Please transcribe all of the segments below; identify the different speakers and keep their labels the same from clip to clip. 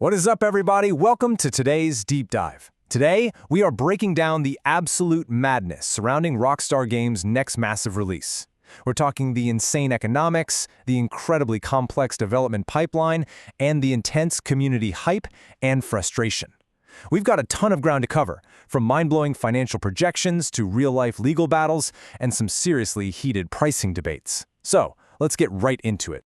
Speaker 1: What is up, everybody? Welcome to today's Deep Dive. Today, we are breaking down the absolute madness surrounding Rockstar Games' next massive release. We're talking the insane economics, the incredibly complex development pipeline, and the intense community hype and frustration. We've got a ton of ground to cover, from mind-blowing financial projections to real-life legal battles and some seriously heated pricing debates. So, let's get right into it.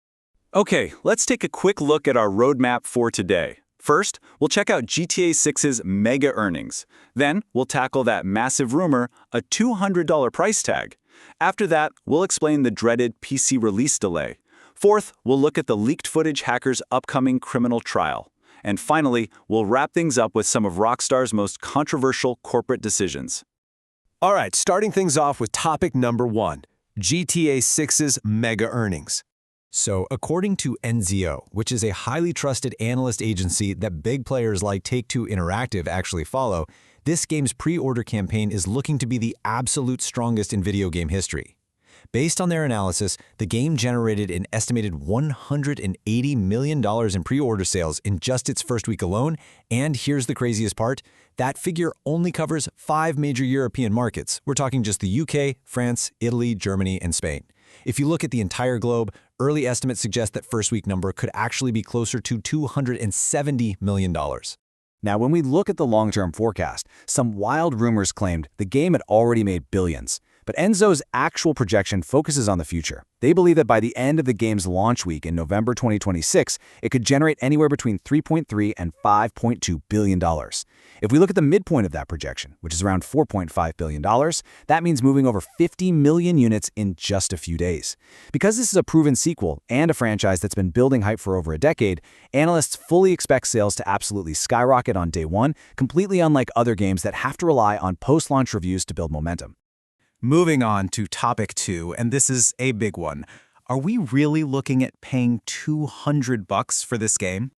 Speaker 2: Okay, let's take a quick look at our roadmap for today. First, we'll check out GTA 6's mega earnings. Then, we'll tackle that massive rumor, a $200 price tag. After that, we'll explain the dreaded PC release delay. Fourth, we'll look at the leaked footage hacker's upcoming criminal trial. And finally, we'll wrap things up with some of Rockstar's most controversial corporate decisions.
Speaker 1: All right, starting things off with topic number 1, GTA 6's mega earnings. So, according to NZO, which is a highly trusted analyst agency that big players like Take-Two Interactive actually follow, this game's pre-order campaign is looking to be the absolute strongest in video game history. Based on their analysis, the game generated an estimated $180 million in pre-order sales in just its first week alone, and here's the craziest part, that figure only covers 5 major European markets. We're talking just the UK, France, Italy, Germany, and Spain. If you look at the entire globe, early estimates suggest that first week number could actually be closer to $270 million.
Speaker 3: Now, when we look at the long-term forecast, some wild rumors claimed the game had already made billions. But Enzo's actual projection focuses on the future. They believe that by the end of the game's launch week in November 2026, it could generate anywhere between $3.3 and $5.2 billion. If we look at the midpoint of that projection, which is around $4.5 billion, that means moving over 50 million units in just a few days. Because this is a proven sequel and a franchise that's been building hype for over a decade, analysts fully expect sales to absolutely skyrocket on day one, completely unlike other games that have to rely on post-launch reviews to build momentum.
Speaker 4: Moving on to topic 2, and this is a big one. Are we really looking at paying $200 for this game?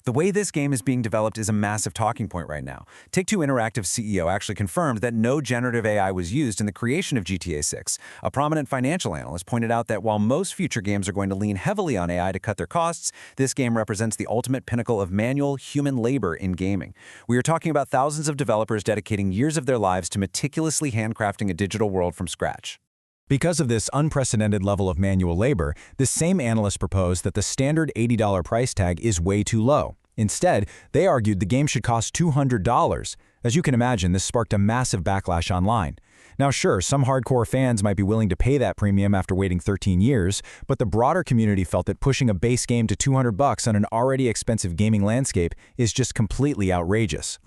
Speaker 4: The way this game is being developed is a massive talking point right now. Take-Two Interactive CEO actually confirmed that no generative AI was used in the creation of GTA 6. A prominent financial analyst pointed out that while most future games are going to lean heavily on AI to cut their costs, this game represents the ultimate pinnacle of manual human labor in gaming. We are talking about thousands of developers dedicating years of their lives to meticulously handcrafting a digital world from scratch.
Speaker 1: Because of this unprecedented level of manual labor, this same analyst proposed that the standard $80 price tag is way too low. Instead, they argued the game should cost $200. As you can imagine, this sparked a massive backlash online. Now sure, some hardcore fans might be willing to pay that premium after waiting 13 years, but the broader community felt that pushing a base game to $200 on an already expensive gaming landscape is just completely outrageous.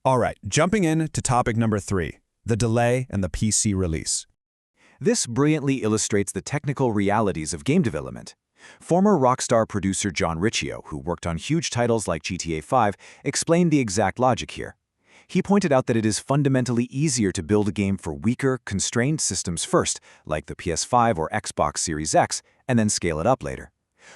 Speaker 4: All right, jumping in to topic number 3, the delay and the PC release.
Speaker 2: This brilliantly illustrates the technical realities of game development. Former Rockstar producer John Riccio, who worked on huge titles like GTA 5, explained the exact logic here. He pointed out that it is fundamentally easier to build a game for weaker, constrained systems first, like the PS5 or Xbox Series X, and then scale it up later.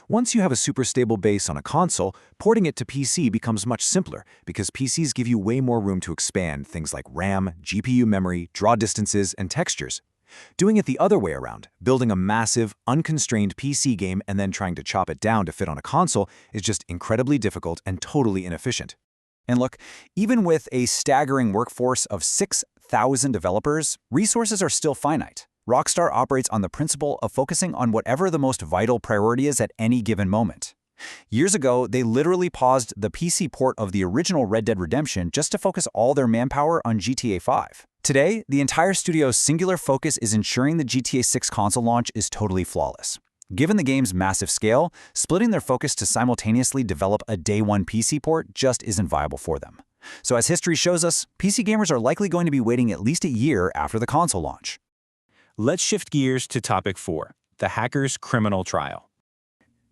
Speaker 2: Once you have a super stable base on a console, porting it to PC becomes much simpler because PCs give you way more room to expand things like RAM, GPU memory, draw distances, and textures. Doing it the other way around, building a massive, unconstrained PC game and then trying to chop it down to fit on a console is just incredibly difficult and totally inefficient. And look, even with a staggering workforce of 6,000 developers, resources are still finite. Rockstar operates on the principle of focusing on whatever the most vital priority is at any given moment. Years ago, they literally paused the PC port of the original Red Dead Redemption just to focus all their manpower on GTA 5. Today, the entire studio's singular focus is ensuring the GTA 6 console launch is totally flawless. Given the game's massive scale, splitting their focus to simultaneously develop a day one PC port just isn't viable for them. So as history shows us, PC gamers are likely going to be waiting at least a year after the console launch.
Speaker 4: Let's shift gears to topic 4, the hacker's criminal trial.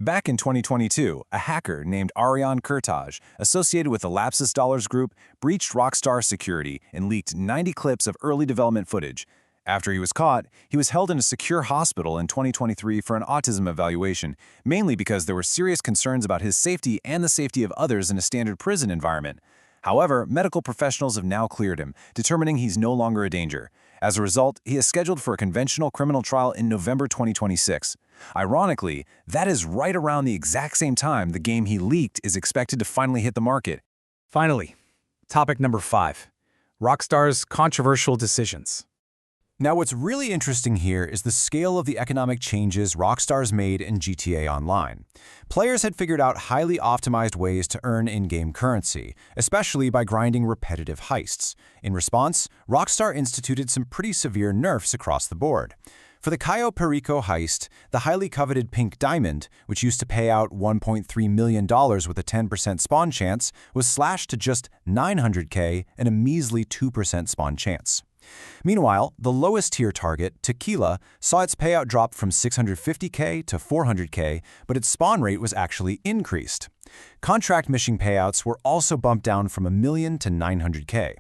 Speaker 1: Back in 2022, a hacker named Ariane Kurtage, associated with the Lapsus Dollars Group, breached Rockstar security and leaked 90 clips of early development footage. After he was caught, he was held in a secure hospital in 2023 for an autism evaluation, mainly because there were serious concerns about his safety and the safety of others in a standard prison environment.
Speaker 2: However, medical professionals have now cleared him, determining he's no longer a danger. As a result, he is scheduled for a conventional criminal trial in November 2026. Ironically, that is right around the exact same time the game he leaked is expected to finally hit the market.
Speaker 4: Finally, topic number 5. Rockstar's controversial decisions.
Speaker 1: Now, what's really interesting here is the scale of the economic changes Rockstar's made in GTA Online. Players had figured out highly optimized ways to earn in-game currency, especially by grinding repetitive heists. In response, Rockstar instituted some pretty severe nerfs across the board. For the Cayo Perico heist, the highly coveted Pink Diamond, which used to pay out $1.3 million with a 10% spawn chance, was slashed to just $900K and a measly 2% spawn chance. Meanwhile, the lowest tier target, Tequila, saw its payout drop from $650K to $400K, but its spawn rate was actually increased. Contract mission payouts were also bumped down from $1 million to $900K.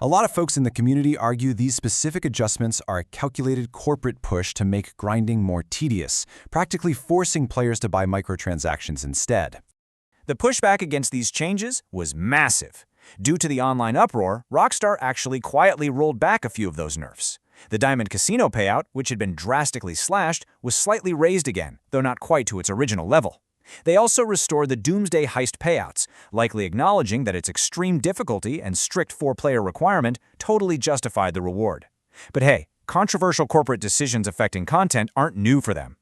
Speaker 1: A lot of folks in the community argue these specific adjustments are a calculated corporate push to make grinding more tedious, practically forcing players to buy microtransactions instead.
Speaker 2: The pushback against these changes was massive. Due to the online uproar, Rockstar actually quietly rolled back a few of those nerfs. The Diamond Casino payout, which had been drastically slashed, was slightly raised again, though not quite to its original level. They also restored the Doomsday Heist payouts, likely acknowledging that its extreme difficulty and strict 4-player requirement totally justified the reward. But hey, controversial corporate decisions affecting content aren't new for them.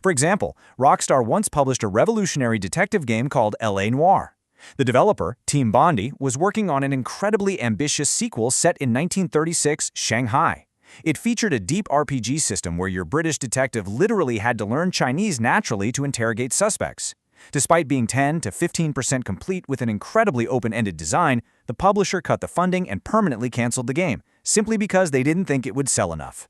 Speaker 2: For example, Rockstar once published a revolutionary detective game called L.A. Noire. The developer, Team Bondi, was working on an incredibly ambitious sequel set in 1936 Shanghai. It featured a deep RPG system where your British detective literally had to learn Chinese naturally to interrogate suspects. Despite being 10 to 15% complete with an incredibly open-ended design, the publisher cut the funding and permanently canceled the game, simply because they didn't think it would sell enough.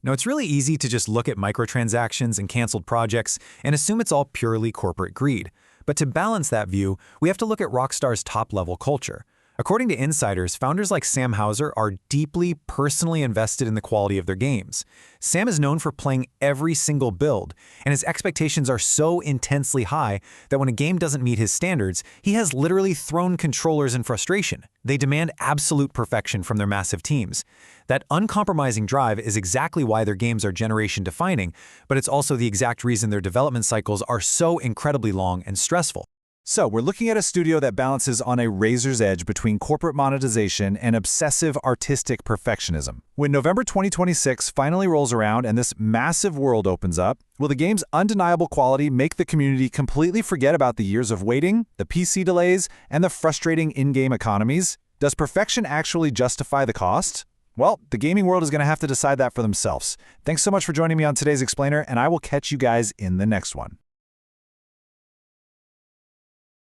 Speaker 4: Now, it's really easy to just look at microtransactions and canceled projects and assume it's all purely corporate greed. But to balance that view, we have to look at Rockstar's top-level culture. According to insiders, founders like Sam Houser are deeply personally invested in the quality of their games. Sam is known for playing every single build, and his expectations are so intensely high that when a game doesn't meet his standards, he has literally thrown controllers in frustration. They demand absolute perfection from their massive teams. That uncompromising drive is exactly why their games are generation-defining, but it's also the exact reason their development cycles are so incredibly long and stressful.
Speaker 2: So, we're looking at a studio that balances on a razor's edge between corporate monetization and obsessive artistic perfectionism. When November 2026 finally rolls around and this massive world opens up, will the game's undeniable quality make the community completely forget about the years of waiting, the PC delays, and the frustrating in-game economies? Does perfection actually justify the cost? Well, the gaming world is going to have to decide that for themselves. Thanks so much for joining me on today's Explainer, and I will catch you guys in the next one.